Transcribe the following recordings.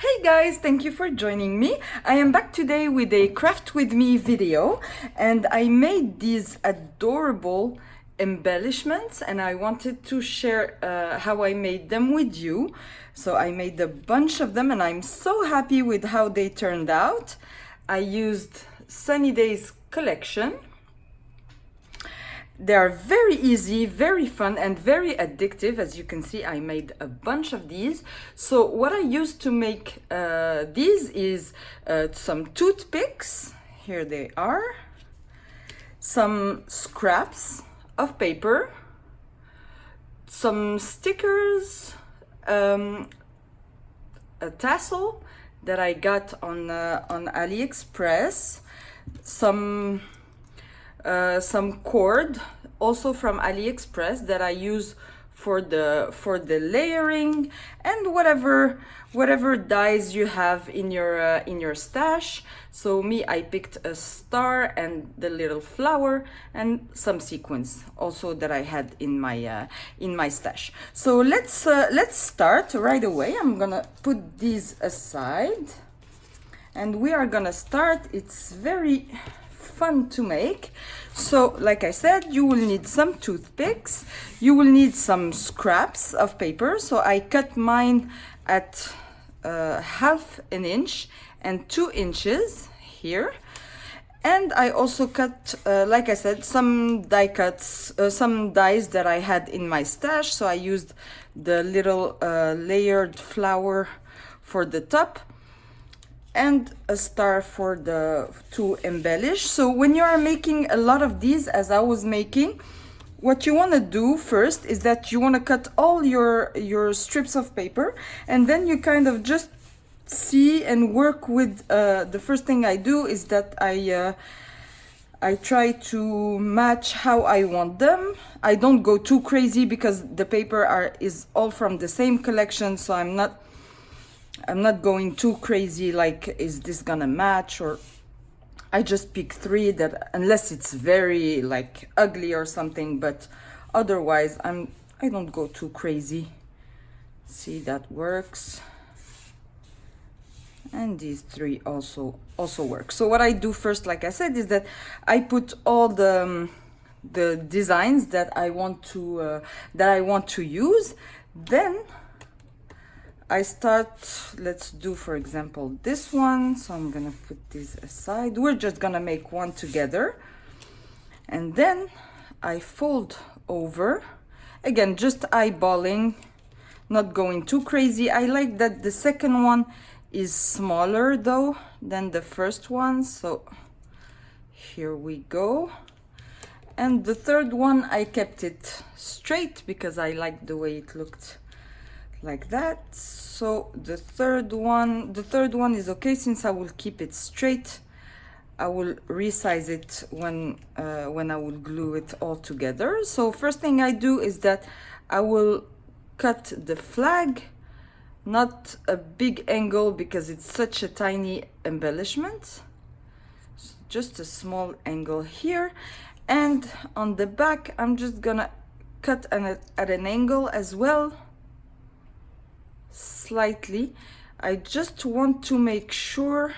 Hey guys, thank you for joining me. I am back today with a craft with me video, and I made these adorable embellishments and I wanted to share how I made them with you. So I made a bunch of them and I'm so happy with how they turned out. I used Sunny Days collection. They are very easy, very fun, and very addictive. As you can see, I made a bunch of these. So what I used to make these is some toothpicks. Here they are. Some scraps of paper. Some stickers. A tassel that I got on AliExpress. Some cord also from AliExpress that I use for the layering, and whatever dies you have in your stash. So I picked a star and the little flower and some sequins also that I had in my stash. So let's start right away. I'm gonna put these aside and we are gonna start. It's very fun to make. So like I said, you will need some toothpicks, you will need some scraps of paper. So I cut mine at half an inch and 2 inches here, and I also cut like I said, some die cuts, some dies that I had in my stash. So I used the little layered flower for the top and a star to embellish. So when you are making a lot of these, as I was making, what you want to do first is that you want to cut all your strips of paper, and then you kind of just see and work with the first thing I do is that I try to match how I want them. I don't go too crazy because the paper is all from the same collection, so I'm not going too crazy, like is this gonna match, or I just pick 3 that, unless it's very like ugly or something, but otherwise I don't go too crazy. See, that works, and these 3 also work. So what I do first, like I said, is that I put all the designs that I want to use. Then I start, let's do for example this one. So I'm gonna put these aside. We're just gonna make one together, and then I fold over again, just eyeballing, not going too crazy. I like that the second one is smaller though than the first one, so here we go. And the third one, I kept it straight because I liked the way it looked like that. So the third one is okay. Since I will keep it straight, I will resize it when I will glue it all together. So first thing I do is that I will cut the flag, not a big angle because it's such a tiny embellishment, so just a small angle here. And on the back, I'm just gonna cut at an angle as well, slightly. I just want to make sure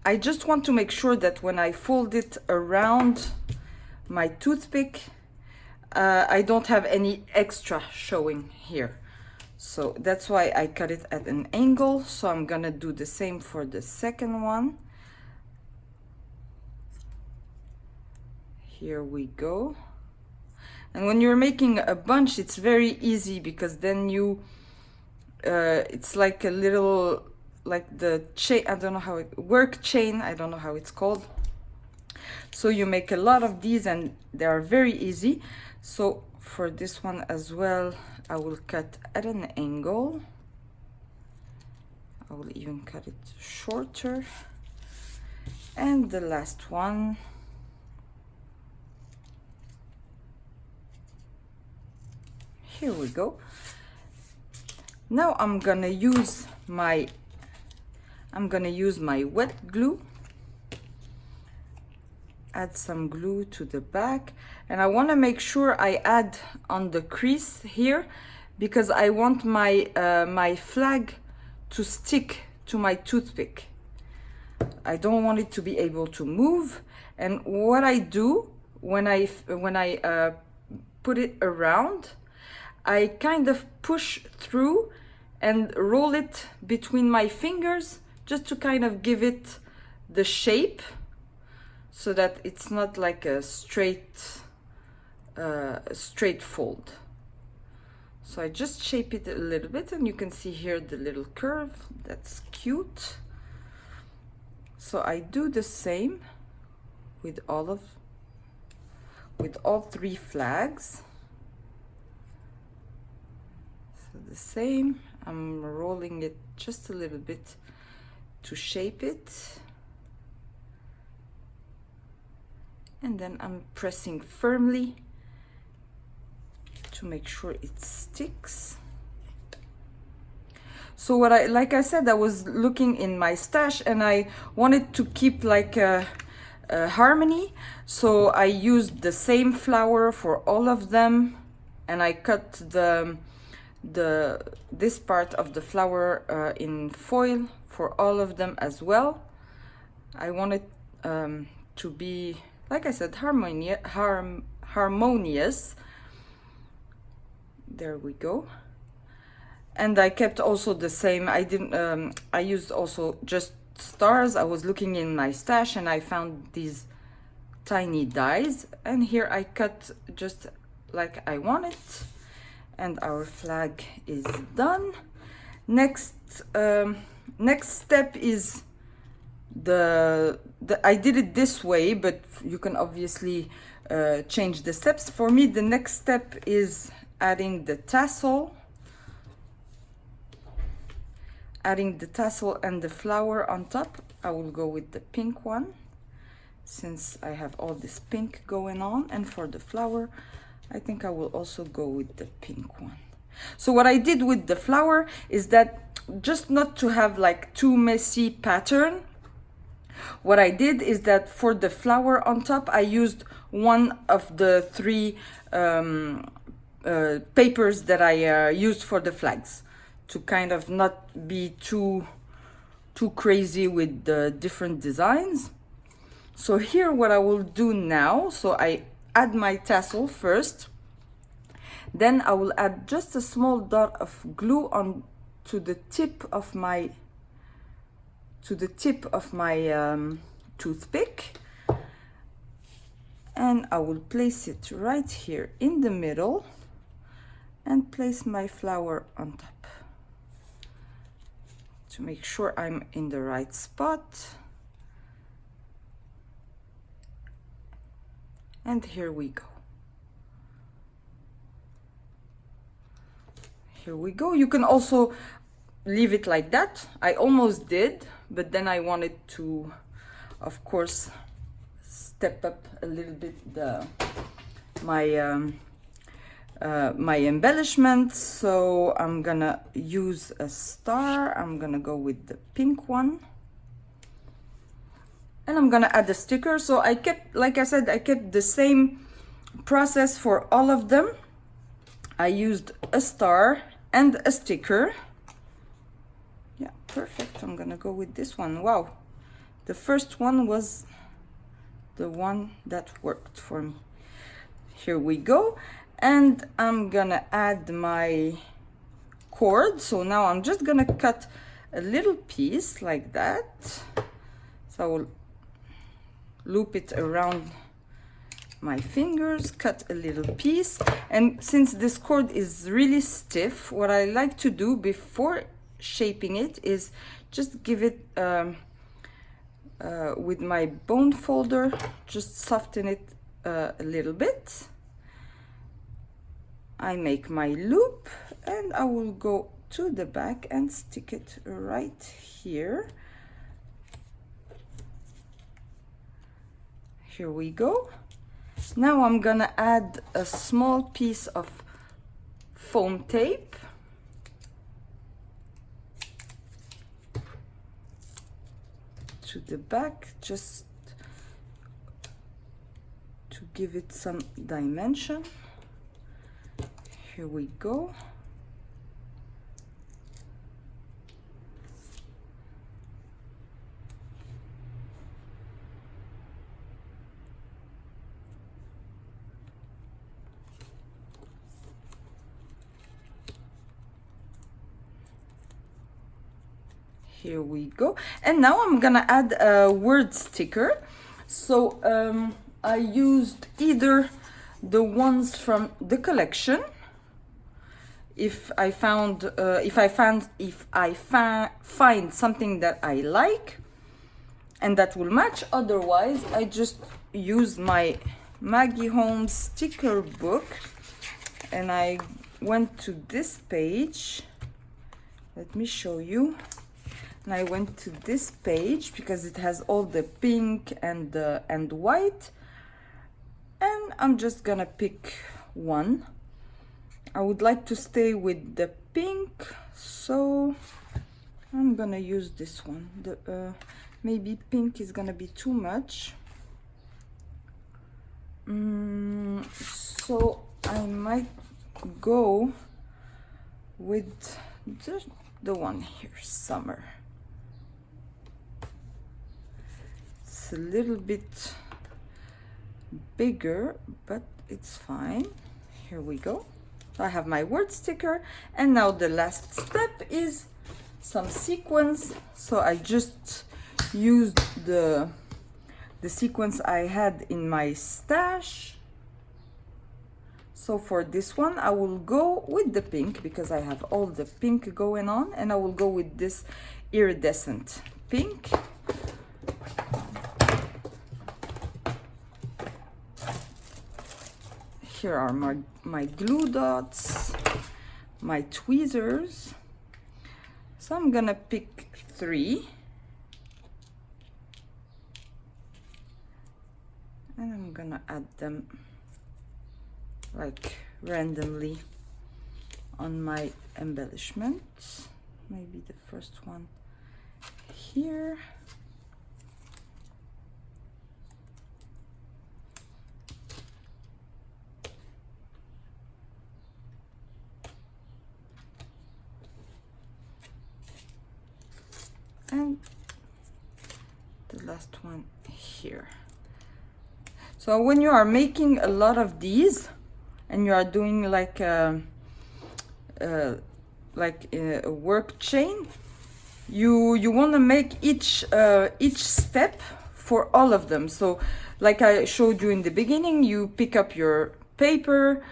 that when I fold it around my toothpick, I don't have any extra showing here. So that's why I cut it at an angle. So I'm gonna do the same for the second one. Here we go. And when you're making a bunch, it's very easy because then it's like a little, like the chain, I don't know how work chain, I don't know how it's called. So you make a lot of these and they are very easy. So for this one as well, I will cut at an angle. I will even cut it shorter. And the last one, here we go. Now I'm gonna use my wet glue. Add some glue to the back, and I want to make sure I add on the crease here because I want my my flag to stick to my toothpick. I don't want it to be able to move. And what I do when I put it around, I kind of push through and roll it between my fingers just to kind of give it the shape so that it's not like a straight fold. So I just shape it a little bit, and you can see here the little curve. That's cute. So I do the same with all 3 flags. So the same, I'm rolling it just a little bit to shape it. And then I'm pressing firmly to make sure it sticks. So like I said, I was looking in my stash and I wanted to keep like a harmony. So I used the same flower for all of them, and I cut this part of the flower in foil for all of them as well. I wanted to be, like I said, harmonious. There we go. And I kept also the same. I didn't. I used also just stars. I was looking in my stash and I found these tiny dies, and here I cut just like I want it. And our flag is done. Next step is I did it this way, but you can obviously change the steps. For me, the next step is adding the tassel. Adding the tassel and the flower on top. I will go with the pink one, since I have all this pink going on. And for the flower, I think I will also go with the pink one. So what I did with the flower is that, just not to have like too messy pattern, what I did is that for the flower on top, I used one of the 3 papers that I used for the flags, to kind of not be too crazy with the different designs. So here what I will do now, so I add my tassel first, then I will add just a small dot of glue on to the tip of my toothpick, and I will place it right here in the middle and place my flower on top to make sure I'm in the right spot. And here we go. Here we go. You can also leave it like that. I almost did, but then I wanted to, of course, step up a little bit my embellishment. So I'm gonna use a star. I'm gonna go with the pink one, and I'm gonna add a sticker. So I kept, like I said, I kept the same process for all of them. I used a star and a sticker. Yeah, perfect. I'm gonna go with this one. Wow, the first one was the one that worked for me. Here we go. And I'm gonna add my cord. So now I'm just gonna cut a little piece like that. So I will loop it around my fingers, cut a little piece. And since this cord is really stiff, what I like to do before shaping it is just give it with my bone folder, just soften it a little bit. I make my loop and I will go to the back and stick it right here. Here we go. Now I'm gonna add a small piece of foam tape. To the back, just to give it some dimension. Here we go. Here we go. And now I'm gonna add a word sticker. So I used either the ones from the collection, if I find something that I like and that will match. Otherwise, I just use my Maggie Holmes sticker book, and I went to this page. Let me show you. And I went to this page because it has all the pink and white, and I'm just gonna pick one. I would like to stay with the pink, so I'm gonna use this one. Maybe pink is gonna be too much, so I might go with the one here, summer. It's a little bit bigger, but it's fine. Here we go. I have my word sticker, and now the last step is some sequins. So I just used the sequins I had in my stash. So for this one, I will go with the pink because I have all the pink going on, and I will go with this iridescent pink. Here are my glue dots, my tweezers. So I'm gonna pick 3. And I'm gonna add them like randomly on my embellishments. Maybe the first one here. And the last one here. So when you are making a lot of these and you are doing like a work chain, you want to make each step for all of them. So like I showed you in the beginning, you pick up your paper,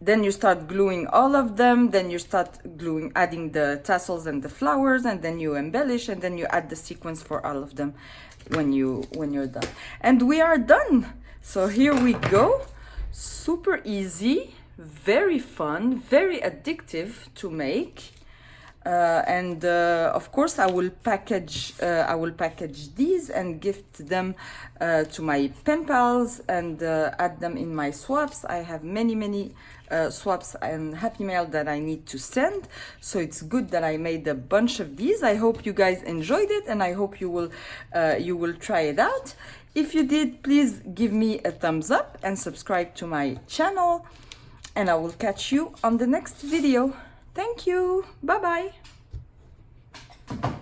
then you start gluing all of them, then you start gluing, adding the tassels and the flowers, and then you embellish, and then you add the sequins for all of them when you're done. And we are done. So here we go. Super easy, very fun, very addictive to make. Of course I will package these and gift them to my pen pals and add them in my swaps. I have many swaps and happy mail that I need to send, so it's good that I made a bunch of these. I hope you guys enjoyed it, and I hope you will try it out. If you did, please give me a thumbs up and subscribe to my channel, and I will catch you on the next video. Thank you. Bye bye.